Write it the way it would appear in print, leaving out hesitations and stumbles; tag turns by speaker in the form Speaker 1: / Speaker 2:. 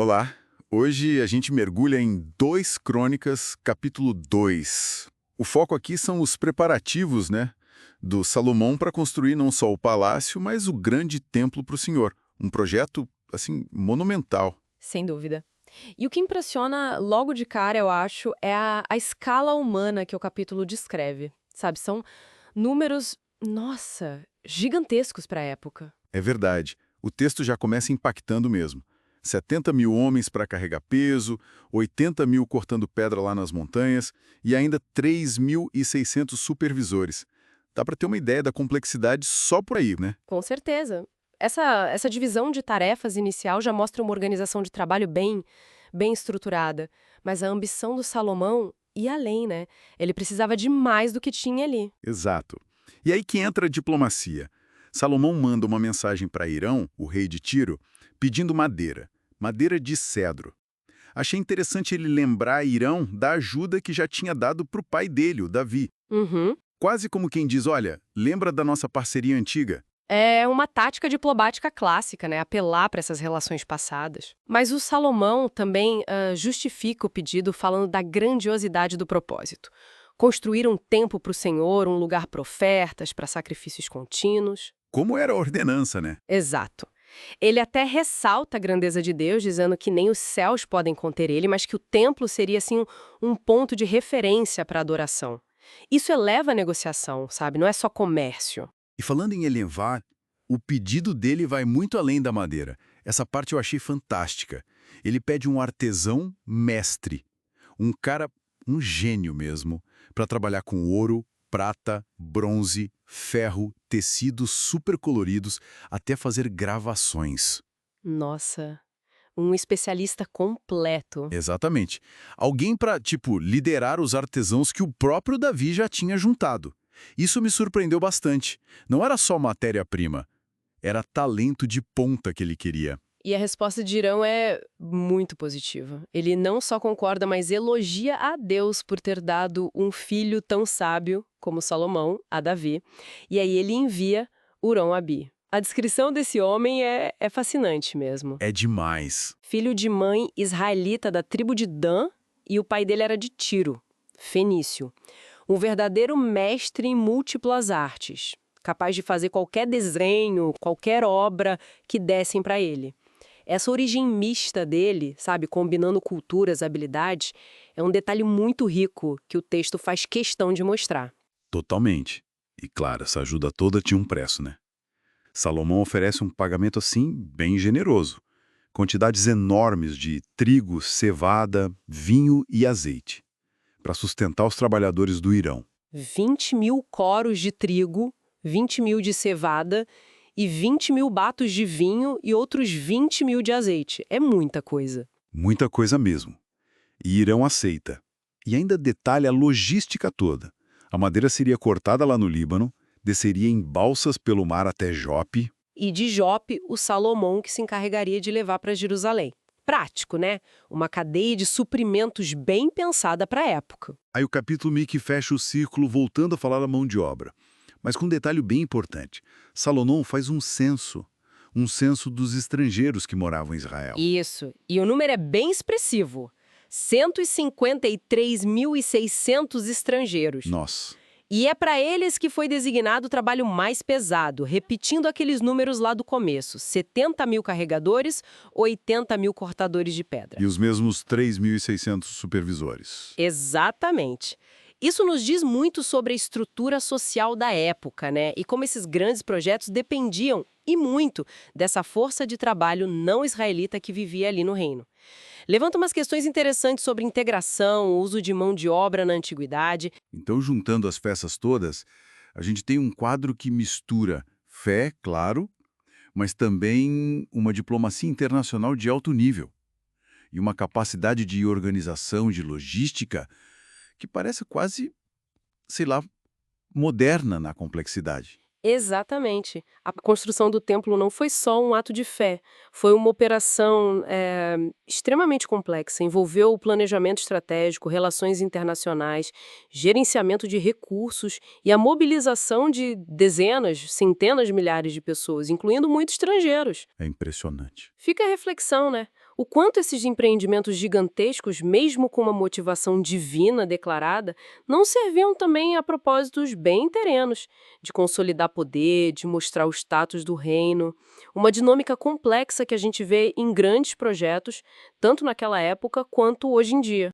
Speaker 1: Olá, hoje a gente mergulha em 2 Crônicas, capítulo 2. O foco aqui são os preparativos, do Salomão para construir não só o palácio, mas o grande templo para o Senhor. Um projeto, assim, monumental.
Speaker 2: Sem dúvida. E o que impressiona logo de cara, eu acho, é a escala humana que o capítulo descreve. Sabe, são números, nossa, gigantescos para a época.
Speaker 1: É verdade, o texto já começa impactando mesmo. 70 mil homens para carregar peso, 80 mil cortando pedra lá nas montanhas e ainda 3.600 supervisores. Dá para ter uma ideia da complexidade só por aí, né?
Speaker 2: Com certeza. Essa divisão de tarefas inicial já mostra uma organização de trabalho bem estruturada. Mas a ambição do Salomão ia além, né? Ele precisava de mais do que tinha ali.
Speaker 1: Exato. E aí que entra a diplomacia. Salomão manda uma mensagem para Irão, o rei de Tiro, pedindo madeira de cedro. Achei interessante ele lembrar Irão da ajuda que já tinha dado para o pai dele, o Davi.
Speaker 2: Uhum.
Speaker 1: Quase como quem diz, olha, lembra da nossa parceria antiga?
Speaker 2: É uma tática diplomática clássica, né? Apelar para essas relações passadas. Mas o Salomão também justifica o pedido falando da grandiosidade do propósito. Construir um templo para o Senhor, um lugar para ofertas, para sacrifícios contínuos.
Speaker 1: Como era a ordenança, né?
Speaker 2: Exato. Ele até ressalta a grandeza de Deus, dizendo que nem os céus podem conter ele, mas que o templo seria, assim, um ponto de referência para a adoração. Isso eleva a negociação, sabe? Não é só comércio.
Speaker 1: E falando em elevar, o pedido dele vai muito além da madeira. Essa parte eu achei fantástica. Ele pede um artesão mestre, um cara, um gênio mesmo, para trabalhar com ouro, prata, bronze, ferro, tecidos super coloridos, até fazer gravações.
Speaker 2: Nossa, um especialista completo.
Speaker 1: Exatamente. Alguém para, liderar os artesãos que o próprio Davi já tinha juntado. Isso me surpreendeu bastante. Não era só matéria-prima, era talento de ponta que ele queria.
Speaker 2: E a resposta de Irão é muito positiva. Ele não só concorda, mas elogia a Deus por ter dado um filho tão sábio como Salomão, a Davi. E aí ele envia Hurão-Abi. A descrição desse homem é fascinante mesmo.
Speaker 1: É demais.
Speaker 2: Filho de mãe israelita da tribo de Dan, e o pai dele era de Tiro, fenício. Um verdadeiro mestre em múltiplas artes, capaz de fazer qualquer desenho, qualquer obra que dessem para ele. Essa origem mista dele, sabe, combinando culturas, habilidades, é um detalhe muito rico que o texto faz questão de mostrar.
Speaker 1: Totalmente. E claro, essa ajuda toda tinha um preço, né? Salomão oferece um pagamento assim bem generoso. Quantidades enormes de trigo, cevada, vinho e azeite, para sustentar os trabalhadores do Irão.
Speaker 2: 20 mil coros de trigo, 20 mil de cevada e 20 mil batos de vinho e outros 20 mil de azeite. É muita coisa.
Speaker 1: Muita coisa mesmo. E Irão aceita. E ainda detalha a logística toda. A madeira seria cortada lá no Líbano, desceria em balsas pelo mar até Jope.
Speaker 2: E de Jope, o Salomão que se encarregaria de levar para Jerusalém. Prático, né? Uma cadeia de suprimentos bem pensada para a época.
Speaker 1: Aí o capítulo meio que fecha o círculo voltando a falar da mão de obra. Mas com um detalhe bem importante. Salomão faz um censo dos estrangeiros que moravam em Israel.
Speaker 2: Isso. E o número é bem expressivo. 153.600 estrangeiros.
Speaker 1: Nossa.
Speaker 2: E é para eles que foi designado o trabalho mais pesado, repetindo aqueles números lá do começo. 70 mil carregadores, 80 mil cortadores de pedra.
Speaker 1: E os mesmos 3.600 supervisores.
Speaker 2: Exatamente. Isso nos diz muito sobre a estrutura social da época, né? E como esses grandes projetos dependiam, e muito, dessa força de trabalho não israelita que vivia ali no reino. Levanta umas questões interessantes sobre integração, o uso de mão de obra na antiguidade.
Speaker 1: Então, juntando as peças todas, a gente tem um quadro que mistura fé, claro, mas também uma diplomacia internacional de alto nível. E uma capacidade de organização, de logística, que parece quase, sei lá, moderna na complexidade.
Speaker 2: Exatamente. A construção do templo não foi só um ato de fé, foi uma operação extremamente complexa. Envolveu o planejamento estratégico, relações internacionais, gerenciamento de recursos e a mobilização de dezenas, centenas de milhares de pessoas, incluindo muitos estrangeiros.
Speaker 1: É impressionante.
Speaker 2: Fica a reflexão, né? o quanto esses empreendimentos gigantescos, mesmo com uma motivação divina declarada, não serviam também a propósitos bem terrenos, de consolidar poder, de mostrar o status do reino. Uma dinâmica complexa que a gente vê em grandes projetos, tanto naquela época quanto hoje em dia.